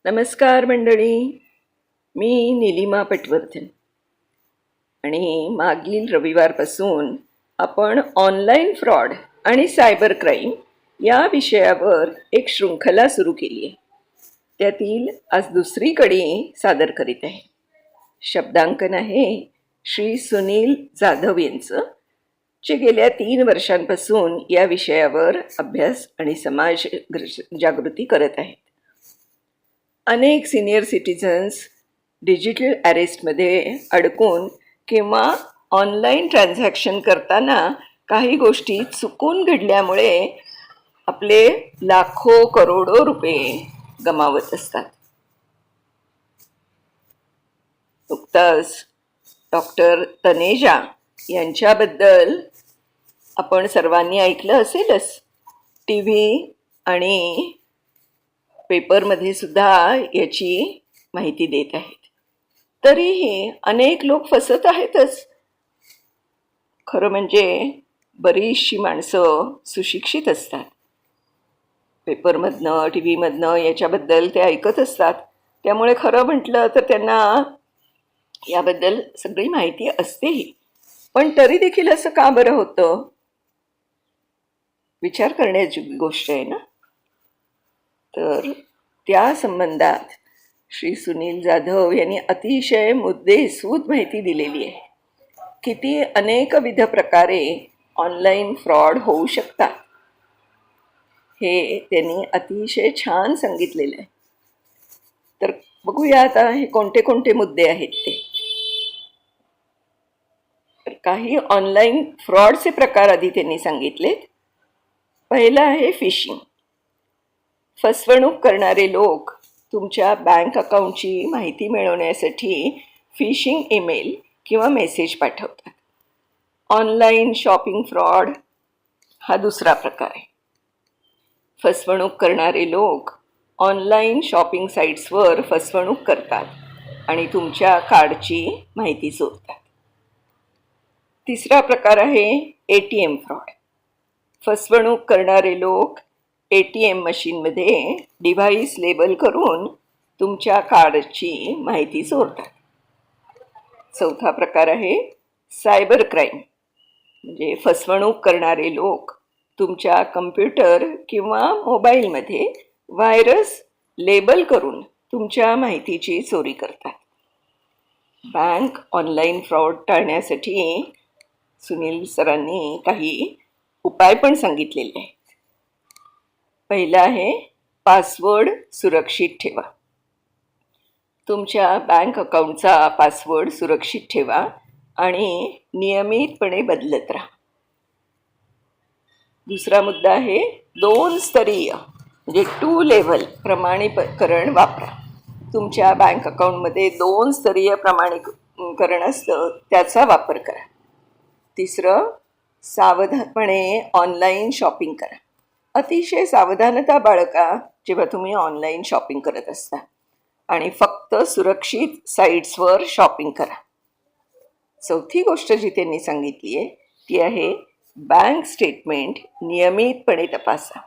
नमस्कार मंडळी. मी निलिमा पटवर्धन आणि मागील रविवारपासून आपण ऑनलाईन फ्रॉड आणि सायबर क्राईम या विषयावर एक शृंखला सुरू केली आहे. त्यातील आज दुसरी कडी सादर करीत आहे. शब्दांकन आहे श्री सुनील जाधव यांचं, जे गेल्या 3 वर्षांपासून या विषयावर अभ्यास आणि समाज जागृती करत आहेत. अनेक सिनियर सिटिझन्स डिजिटल अरेस्टमध्ये अडकून किंवा ऑनलाईन ट्रान्झॅक्शन करताना काही गोष्टी चुकून घडल्यामुळे आपले लाखो करोडो रुपये गमावत असतात. नुकताच डॉक्टर तनेजा यांच्याबद्दल आपण सर्वांनी ऐकलं असेलच. टी व्ही आणि पेपरमध्ये सुद्धा याची माहिती देत आहेत. तरीही अनेक लोक फसत आहेतच. खरं म्हणजे बरीचशी माणसं सुशिक्षित असतात. पेपरमधनं टी व्हीमधनं याच्याबद्दल ते ऐकत असतात. त्यामुळे खरं म्हटलं तर त्यांना याबद्दल सगळी माहिती असतेही. पण तरी देखील असं का बरं होतं? विचार करण्याची गोष्ट आहे ना. तर त्या संबंधात श्री सुनील जाधव यांनी अतिशय मुद्देसूद माहिती दिलेली आहे. किती अनेकविध प्रकारे ऑनलाईन फ्रॉड होऊ शकतात हे त्यांनी अतिशय छान सांगितलेलं आहे. तर बघूया आता हे कोणते कोणते मुद्दे आहेत ते. तर काही ऑनलाईन फ्रॉडचे प्रकार आधी त्यांनी सांगितलेत. पहिला आहे फिशिंग. फसवणूक करणारे लोक तुमच्या बँक अकाउंटची माहिती मिळवण्यासाठी फिशिंग ईमेल किंवा मेसेज पाठवतात. ऑनलाईन शॉपिंग फ्रॉड हा दुसरा प्रकार आहे. फसवणूक करणारे लोक ऑनलाईन शॉपिंग साईट्सवर फसवणूक करतात आणि तुमच्या कार्डची माहिती चोरतात. तिसरा प्रकार आहे ATM फ्रॉड. फसवणूक करणारे लोक ATM मशीनमध्ये डिव्हाइस लेबल करून तुमच्या कार्डची माहिती चोरतात. चौथा प्रकार आहे सायबर क्राईम. म्हणजे फसवणूक करणारे लोक तुमच्या कम्प्युटर किंवा मोबाईलमध्ये व्हायरस लेबल करून तुमच्या माहितीची चोरी करतात. बँक ऑनलाईन फ्रॉड टाळण्यासाठी सुनील सरांनी काही उपाय पण सांगितलेले आहेत. पहिला आहे पासवर्ड सुरक्षित ठेवा. तुमच्या बँक अकाउंटचा पासवर्ड सुरक्षित ठेवा आणि नियमितपणे बदलत राहा. दुसरा मुद्दा आहे 2 स्तरीय म्हणजे 2 लेव्हल प्रमाणीकरण वापरा. तुमच्या बँक अकाउंटमध्ये 2 स्तरीय प्रमाणीकरण असतं, त्याचा वापर करा. तिसरं, सावधानपणे ऑनलाईन शॉपिंग करा. अतिशय सावधानता बाळगा जेव्हा तुम्ही ऑनलाईन शॉपिंग करत असता आणि फक्त सुरक्षित साईट्सवर शॉपिंग करा. चौथी गोष्ट जी त्यांनी सांगितली आहे ती आहे बँक स्टेटमेंट नियमितपणे तपासा.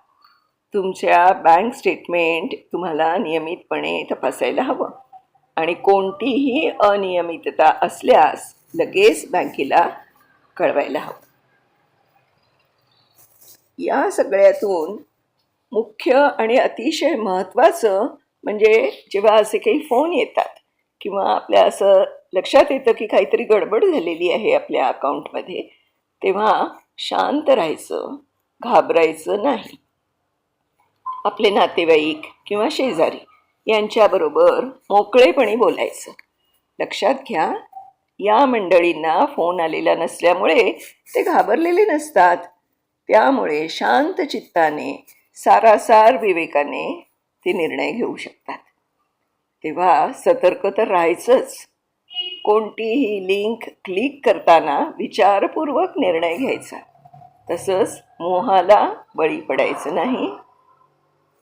तुमच्या बँक स्टेटमेंट तुम्हाला नियमितपणे तपासायला हवं आणि कोणतीही अनियमितता असल्यास लगेच बँकेला कळवायला हवं. या सगळ्यातून मुख्य आणि अतिशय महत्त्वाचं म्हणजे जेव्हा असे काही फोन येतात किंवा आपल्या असं लक्षात येतं की काहीतरी गडबड झालेली आहे आपल्या अकाउंटमध्ये, तेव्हा शांत राहायचं, घाबरायचं नाही. आपले नातेवाईक किंवा शेजारी यांच्याबरोबर मोकळेपणे बोलायचं. लक्षात घ्या, या मंडळींना फोन आलेला नसल्यामुळे ते घाबरलेले नसतात. त्यामुळे शांत चित्ताने सारासार विवेकाने ते निर्णय घेऊ शकतात. तेव्हा सतर्क तर राहायचंच. कोणतीही लिंक क्लिक करताना विचारपूर्वक निर्णय घ्यायचा. तसंच मोहाला बळी पडायचं नाही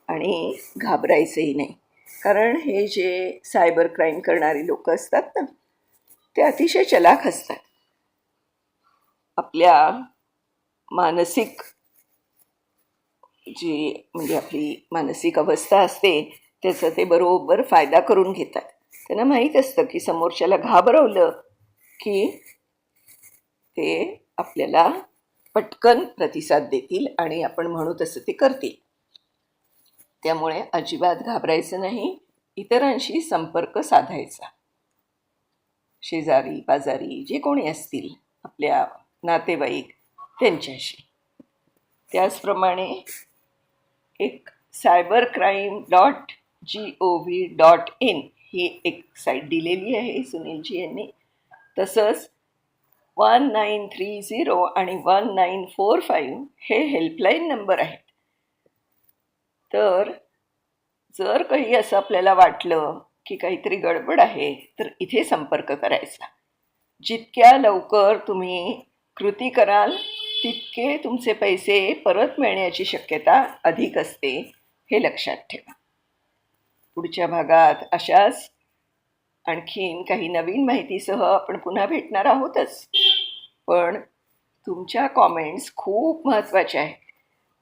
आणि घाबरायचंही नाही. कारण हे जे सायबर क्राईम करणारी लोक असतात ना, ते अतिशय चलाख असतात. आपल्या मानसिक जी म्हणजे आपली मानसिक अवस्था असते त्याचा ते बरोबर फायदा करून घेतात. त्यांना माहीत असतं की समोरच्याला घाबरवलं की ते आपल्याला पटकन प्रतिसाद देतील आणि आपण म्हणू तसं ते करतील. त्यामुळे अजिबात घाबरायचं नाही, इतरांशी संपर्क साधायचा. शेजारी पाजारी जे कोणी असतील आपल्या नातेवाईक त्यांच्याशी. त्याचप्रमाणे एक cybercrime.gov.in ही एक साईट दिलेली आहे सुनीलजी यांनी. तसंच 1930 आणि 1945 हे हेल्पलाईन नंबर आहेत. तर जर काही असं आपल्याला वाटलं की काहीतरी गडबड आहे तर इथे संपर्क करायचा. जितक्या लवकर तुम्ही कृती कराल तितके तुमचे पैसे परत मिळण्याची शक्यता अधिक असते, हे लक्षात ठेवा. पुढच्या भागात अशाच आणखीन काही नवीन माहितीसह आपण पुन्हा भेटणार आहोतच. पण तुमच्या कॉमेंट्स खूप महत्त्वाच्या आहेत.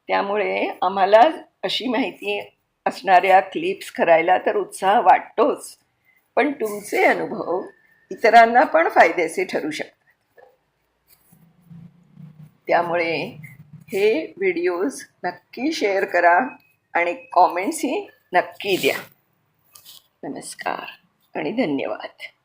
त्यामुळे आम्हाला अशी माहिती असणाऱ्या क्लिप्स करायला तर उत्साह वाटतोच, पण तुमचे अनुभव इतरांना पण फायद्याचे ठरू शकतात. त्यामुळे हे व्हिडिओज नक्की शेअर करा आणि कॉमेंट्सही नक्की द्या. नमस्कार आणि धन्यवाद.